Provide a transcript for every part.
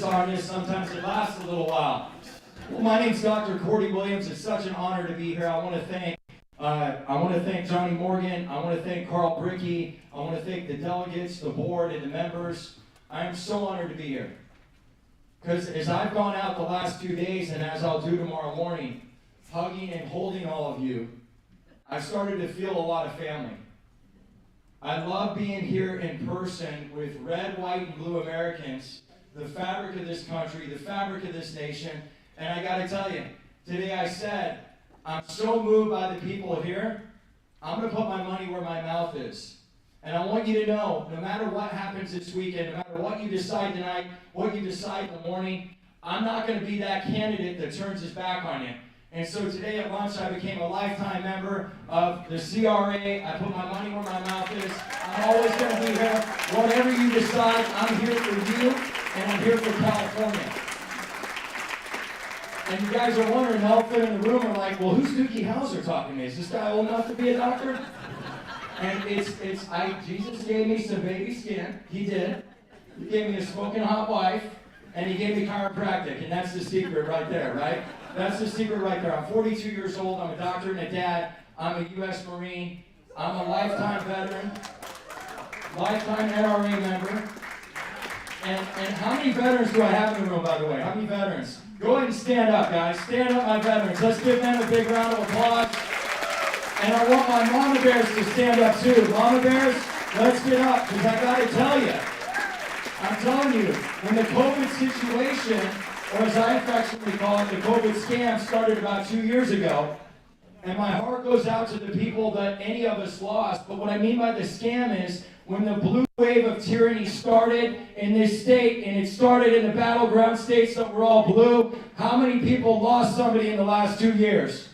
emphasis on this, sometimes it lasts a little while. Well, my name's Dr. Cordie Williams. It's such an honor to be here. I want to thank Johnny Morgan. I want to thank Carl Brickey. I want to thank the delegates, the board, and the members. I am so honored to be here. Because as I've gone out the last 2 days, and as I'll do tomorrow morning, hugging and holding all of you, I've started to feel a lot of family. I love being here in person with red, white, and blue Americans, the fabric of this country, the fabric of this nation. And I got to tell you, today I said, I'm so moved by the people here, I'm going to put my money where my mouth is. And I want you to know, no matter what happens this weekend, no matter what you decide tonight, what you decide in the morning, I'm not going to be that candidate that turns his back on you. And so today at lunch, I became a lifetime member of the CRA. I put my money where my mouth is. I'm always going to be here. Whatever you decide, I'm here for you, and I'm here for California. And you guys are wondering, the elephant in the room are like, well, who's Dookie Howser talking to me? Is this guy old enough to be a doctor? And Jesus gave me some baby skin. He did. He gave me a smoking hot wife, and he gave me chiropractic, and that's the secret right there, right? That's the secret right there. I'm 42 years old. I'm a doctor and a dad. I'm a U.S. Marine. I'm a lifetime veteran, lifetime NRA member. And how many veterans do I have in the room, by the way? How many veterans? Go ahead and stand up, guys. Stand up, my veterans. Let's give them a big round of applause. And I want my mama bears to stand up, too. Mama bears, let's get up, because I got to tell you, I'm telling you, when the COVID situation, or as I affectionately call it, the COVID scam started about 2 years ago, and my heart goes out to the people that any of us lost. But what I mean by the scam is, when the blue wave of tyranny started in this state, and it started in the battleground states that were all blue, how many people lost somebody in the last 2 years?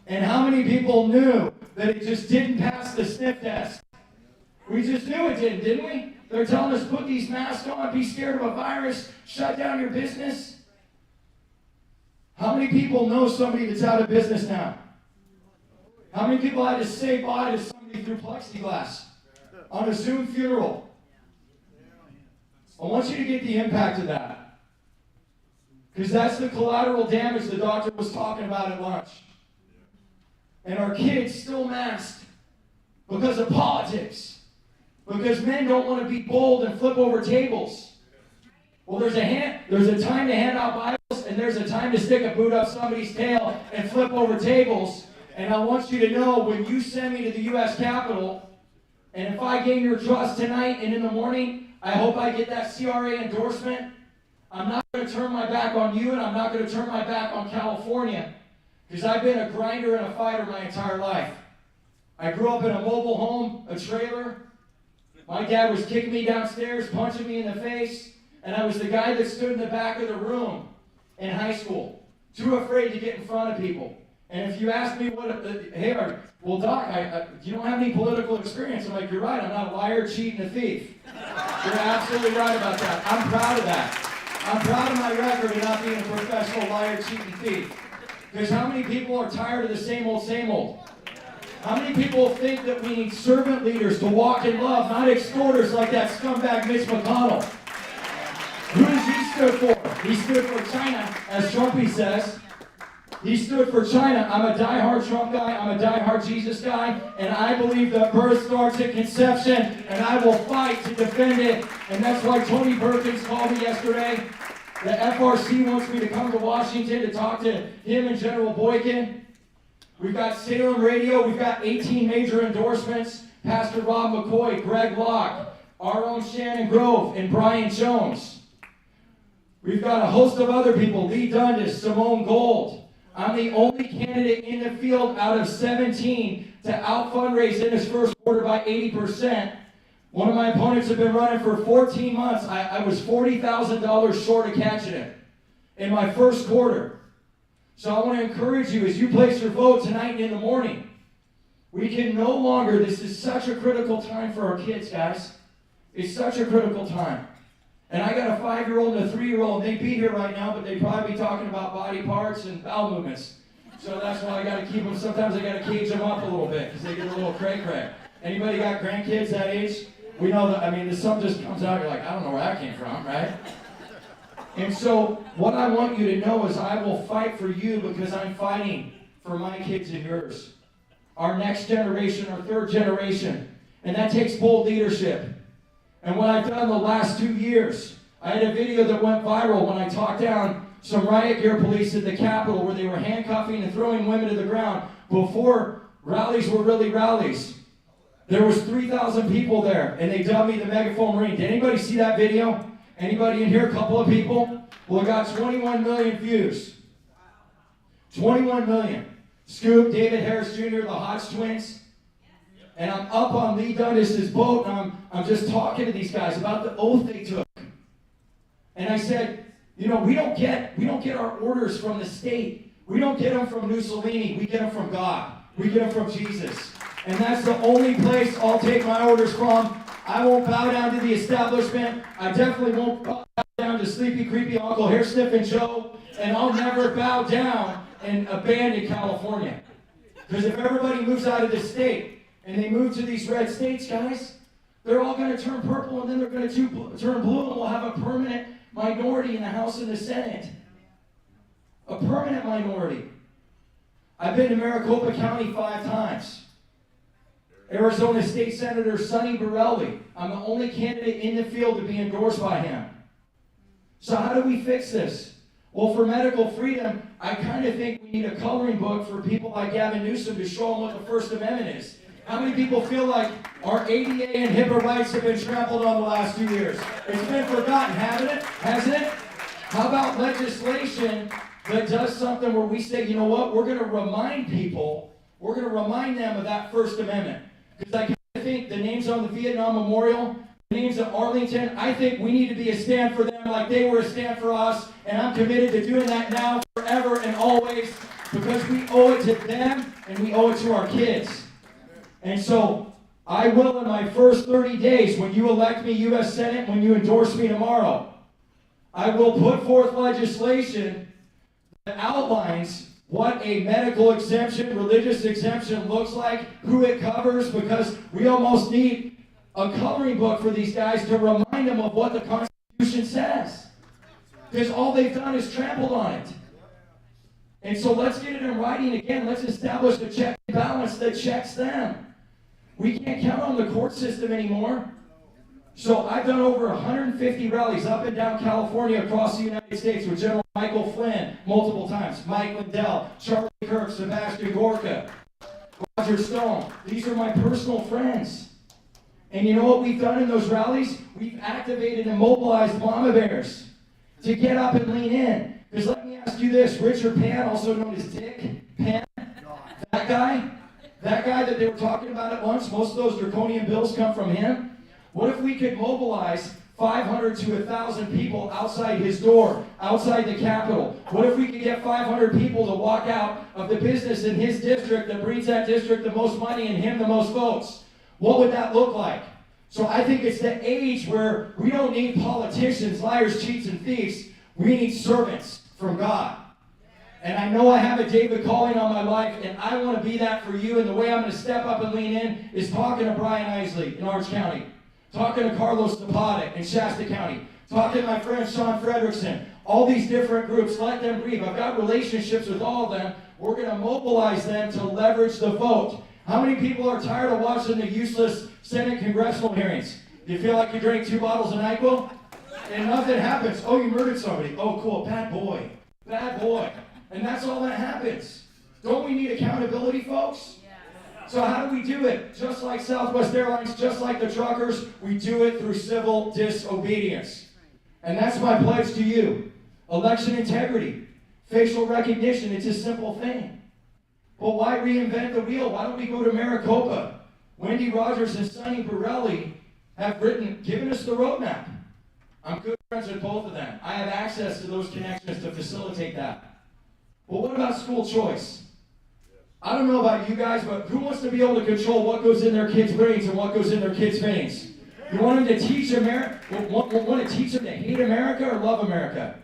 And how many people knew that it just didn't pass the sniff test? We just knew it didn't we? They're telling us, put these masks on, be scared of a virus, shut down your business. How many people know somebody that's out of business now? How many people had to say bye to somebody through plexiglass on a Zoom funeral? I want you to get the impact of that. Because that's the collateral damage the doctor was talking about at lunch. And our kids still masked because of politics. Because men don't want to be bold and flip over tables. Well, there's a time to hand out Bibles, and there's a time to stick a boot up somebody's tail and flip over tables. And I want you to know, when you send me to the U.S. Capitol, and if I gain your trust tonight and in the morning, I hope I get that CRA endorsement. I'm not going to turn my back on you, and I'm not going to turn my back on California, because I've been a grinder and a fighter my entire life. I grew up in a mobile home, a trailer. My dad was kicking me downstairs, punching me in the face, and I was the guy that stood in the back of the room in high school, too afraid to get in front of people. And if you ask me well, Doc, you don't have any political experience. I'm like, you're right, I'm not a liar, cheat, and a thief. You're absolutely right about that. I'm proud of that. I'm proud of my record of not being a professional liar, cheat, and thief. Because how many people are tired of the same old, same old? How many people think that we need servant leaders to walk in love, not extorters like that scumbag Mitch McConnell? Who does he stood for? He stood for China, as Trumpy says. He stood for China. I'm a diehard Trump guy. I'm a diehard Jesus guy. And I believe that birth starts at conception, and I will fight to defend it. And that's why Tony Perkins called me yesterday. The FRC wants me to come to Washington to talk to him and General Boykin. We've got Salem Radio. We've got 18 major endorsements. Pastor Rob McCoy, Greg Locke, our own Shannon Grove, and Brian Jones. We've got a host of other people, Lee Dundas, Simone Gold. I'm the only candidate in the field out of 17 to out-fundraise in his first quarter by 80%. One of my opponents had been running for 14 months. I was $40,000 short of catching it in my first quarter. So I want to encourage you, as you place your vote tonight and in the morning, we can no longer, this is such a critical time for our kids, guys. It's such a critical time. And I got a 5-year-old and a 3-year-old. They'd be here right now, but they'd probably be talking about body parts and bowel movements. So that's why I got to keep them. Sometimes I got to cage them up a little bit because they get a little cray-cray. Anybody got grandkids that age? We know that, I mean, the something just comes out, you're like, I don't know where that came from, right? And so what I want you to know is I will fight for you because I'm fighting for my kids and yours. Our next generation, our third generation. And that takes bold leadership. And what I've done the last 2 years, I had a video that went viral when I talked down some riot gear police at the Capitol where they were handcuffing and throwing women to the ground before rallies were really rallies. There was 3,000 people there, and they dubbed me the Megaphone Marine. Did anybody see that video? Anybody in here? A couple of people? Well, it got 21 million views. 21 million. Scoop, David Harris Jr., the Hodge twins. And I'm up on Lee Dundas' boat, and I'm just talking to these guys about the oath they took. And I said, you know, we don't get our orders from the state. We don't get them from Mussolini. We get them from God. We get them from Jesus. And that's the only place I'll take my orders from. I won't bow down to the establishment. I definitely won't bow down to sleepy, creepy Uncle Hair Sniffing Joe. And I'll never bow down and abandon California. Because if everybody moves out of the state and they move to these red states, guys, they're all going to turn purple and then they're going to turn blue, and we'll have a permanent minority in the House and the Senate. A permanent minority. I've been to Maricopa County 5 times. Arizona State Senator Sonny Borrelli. I'm the only candidate in the field to be endorsed by him. So how do we fix this? Well, for medical freedom, I kind of think we need a coloring book for people like Gavin Newsom to show them what the First Amendment is. How many people feel like our ADA and HIPAA rights have been trampled on the last 2 years? It's been forgotten, hasn't it? How about legislation that does something where we say, you know what, we're going to remind people, we're going to remind them of that First Amendment. Because I kind of think the names on the Vietnam Memorial, the names at Arlington, I think we need to be a stand for them like they were a stand for us. And I'm committed to doing that now, forever, and always, because we owe it to them and we owe it to our kids. And so I will, in my first 30 days, when you elect me U.S. Senate, when you endorse me tomorrow, I will put forth legislation that outlines what a medical exemption, religious exemption looks like, who it covers, because we almost need a coloring book for these guys to remind them of what the Constitution says. Because all they've done is trampled on it. And so let's get it in writing again. Let's establish a check and balance that checks them. We can't count on the court system anymore. So I've done over 150 rallies up and down California across the United States with General Michael Flynn multiple times, Mike Lindell, Charlie Kirk, Sebastian Gorka, Roger Stone. These are my personal friends. And you know what we've done in those rallies? We've activated and mobilized mama bears to get up and lean in. Because let me ask you this, Richard Pan, also known as Dick Pan, that guy that they were talking about at once, most of those draconian bills come from him. What if we could mobilize 500 to 1,000 people outside his door, outside the Capitol? What if we could get 500 people to walk out of the business in his district that brings that district the most money and him the most votes? What would that look like? So I think it's the age where we don't need politicians, liars, cheats, and thieves. We need servants from God. And I know I have a David calling on my life, and I want to be that for you. And the way I'm going to step up and lean in is talking to Brian Isley in Orange County, talking to Carlos Zapata in Shasta County, talking to my friend Sean Frederickson, all these different groups, let them breathe. I've got relationships with all of them. We're going to mobilize them to leverage the vote. How many people are tired of watching the useless Senate congressional hearings? Do you feel like you drank 2 bottles of NyQuil? And nothing happens. Oh, you murdered somebody. Oh, cool. Bad boy. Bad boy. And that's all that happens. Don't we need accountability, folks? So how do we do it? Just like Southwest Airlines, just like the truckers, we do it through civil disobedience. And that's my pledge to you. Election integrity, facial recognition, it's a simple thing. But why reinvent the wheel? Why don't we go to Maricopa? Wendy Rogers and Sonny Borrelli have given us the roadmap. I'm good friends with both of them. I have access to those connections to facilitate that. But what about school choice? I don't know about you guys, but who wants to be able to control what goes in their kids' brains and what goes in their kids' veins? You want them to teach America? Want to teach them to hate America or love America?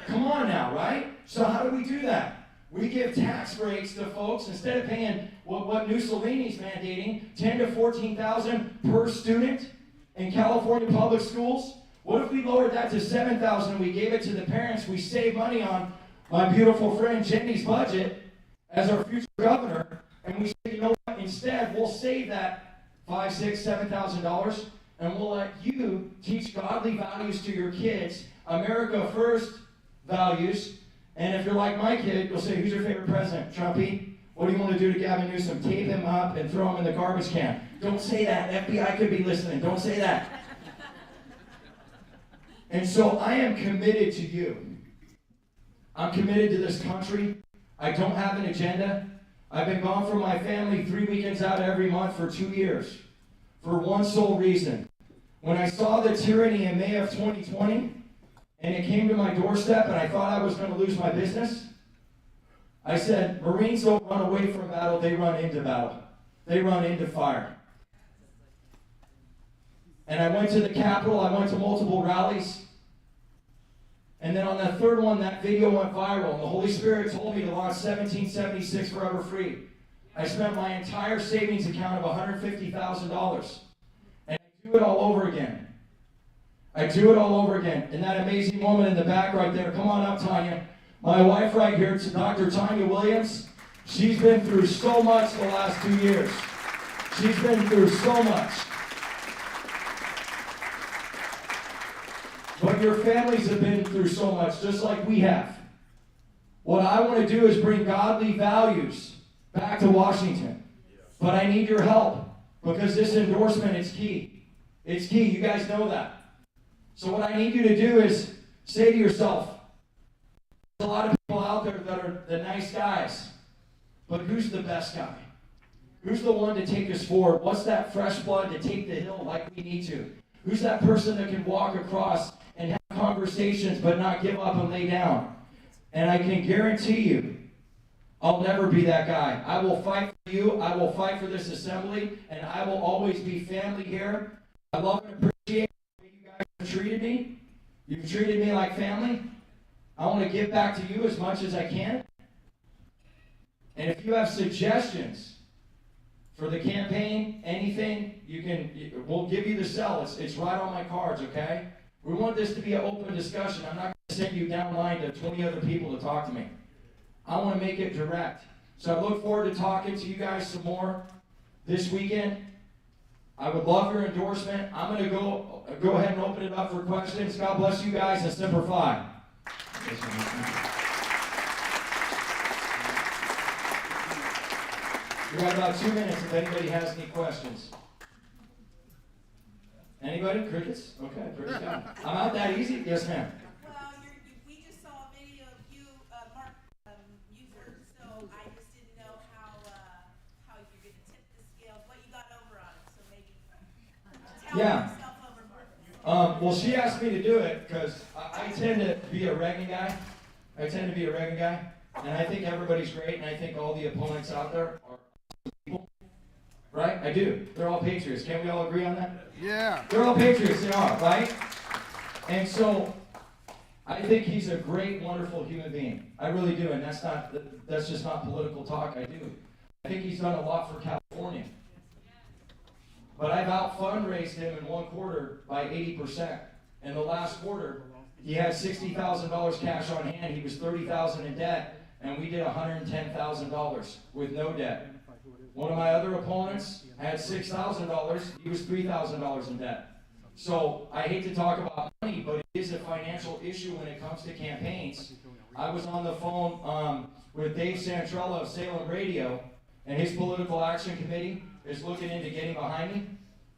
Come on now, right? So how do we do that? We give tax breaks to folks instead of paying what Mussolini's mandating, $10,000 to $14,000 per student in California public schools. What if we lowered that to $7,000 and we gave it to the parents? We save money on my beautiful friend Jenny's budget as our future governor, and we say, you know what? Instead, we'll save that $5,000, $6,000, $7,000, and we'll let you teach godly values to your kids, America first values. And if you're like my kid, you'll say, who's your favorite president? Trumpy? What do you want to do to Gavin Newsom? Tape him up and throw him in the garbage can. Don't say that. FBI could be listening. Don't say that. And so I am committed to you. I'm committed to this country. I don't have an agenda. I've been gone from my family 3 weekends out every month for 2 years for one sole reason. When I saw the tyranny in May of 2020, and it came to my doorstep and I thought I was going to lose my business, I said, Marines don't run away from battle, they run into battle. They run into fire. And I went to the Capitol, I went to multiple rallies, and then on that third one, that video went viral, and the Holy Spirit told me to launch 1776 Forever Free. I spent my entire savings account of $150,000, and I do it all over again. I do it all over again. And that amazing woman in the back right there, come on up, Tanya. My wife right here, it's Dr. Tanya Williams. She's been through so much the last 2 years. She's been through so much. But your families have been through so much, just like we have. What I want to do is bring godly values back to Washington. But I need your help, because this endorsement is key. It's key. You guys know that. So what I need you to do is say to yourself, there's a lot of people out there that are the nice guys, but who's the best guy? Who's the one to take us forward? What's that fresh blood to take the hill like we need to? Who's that person that can walk across and have conversations but not give up and lay down? And I can guarantee you, I'll never be that guy. I will fight for you. I will fight for this assembly, and I will always be family here. I love and appreciate the way you guys have treated me. You've treated me like family. I want to give back to you as much as I can. And if you have suggestions for the campaign, anything, we'll give you the cell. It's right on my cards, okay? We want this to be an open discussion. I'm not going to send you down line to 20 other people to talk to me. I want to make it direct. So I look forward to talking to you guys some more this weekend. I would love your endorsement. I'm going to go ahead and open it up for questions. God bless you guys, and Semper Fi. We got about 2 minutes if anybody has any questions. Anybody? Crickets? Okay, praise God. I'm out that easy? Yes, ma'am. Well, we just saw a video of you, Mark, user, so I just didn't know how you're going to tip the scales, what you got over on it, so maybe tell yourself over, Mark. Well, she asked me to do it because I tend to be a Reagan guy. And I think everybody's great, and I think all the opponents out there are people. Right? I do. They're all patriots. Can't we all agree on that? Yeah. They're all patriots. They are, right? And so I think he's a great, wonderful human being. I really do, and that's just not political talk. I do. I think he's done a lot for California. But I've out-fundraised him in one quarter by 80%. In the last quarter, he had $60,000 cash on hand. He was $30,000 in debt, and we did $110,000 with no debt. One of my other opponents had $6,000. He was $3,000 in debt. So I hate to talk about money, but it is a financial issue when it comes to campaigns. I was on the phone with Dave Santrella of Salem Radio, and his political action committee is looking into getting behind me.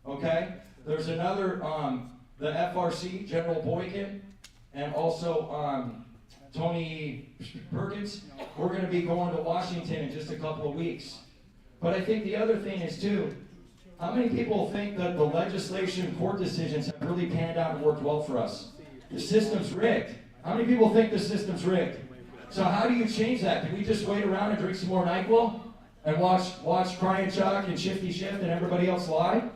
Okay? There's another, the FRC, General Boykin, and also Tony Perkins. We're going to be going to Washington in just a couple of weeks. But I think the other thing is, too, how many people think that the legislation and court decisions have really panned out and worked well for us? The system's rigged. How many people think the system's rigged? So how do you change that? Do we just wait around and drink some more NyQuil and watch Crying Chuck and Shifty Shift and everybody else lie?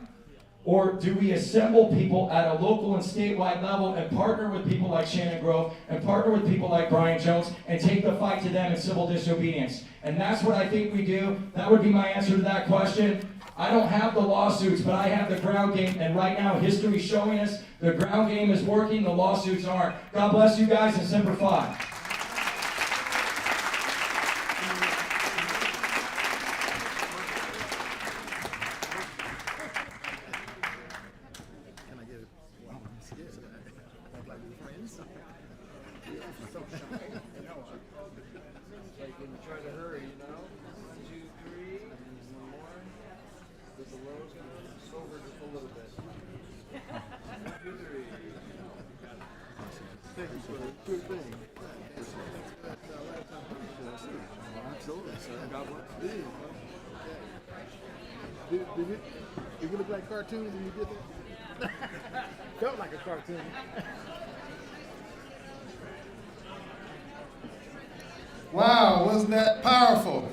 Or do we assemble people at a local and statewide level and partner with people like Shannon Grove and partner with people like Brian Jones and take the fight to them in civil disobedience? And that's what I think we do. That would be my answer to that question. I don't have the lawsuits, but I have the ground game, and right now history's showing us the ground game is working, the lawsuits aren't. God bless you guys, and Semper Fi. Try to hurry, you know? 1, 2, 3, and one more. With the lows, over just a little bit. 1, 2, 3. Thank you for the good thing. Absolutely, sir. God bless you. Did it look like cartoons when you did that? Felt like a cartoon. Wow, wasn't that powerful?